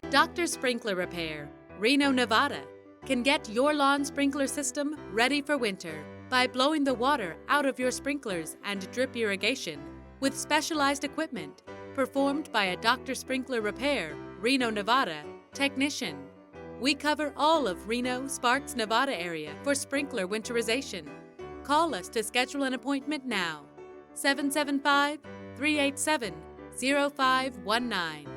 Dr. Sprinkler Repair, Reno, Nevada, can get your lawn sprinkler system ready for winter by blowing the water out of your sprinklers and drip irrigation with specialized equipment performed by a Dr. Sprinkler Repair, Reno, Nevada, technician. We cover all of Reno, Sparks, Nevada area for sprinkler winterization. Call us to schedule an appointment now. 775-387-0519.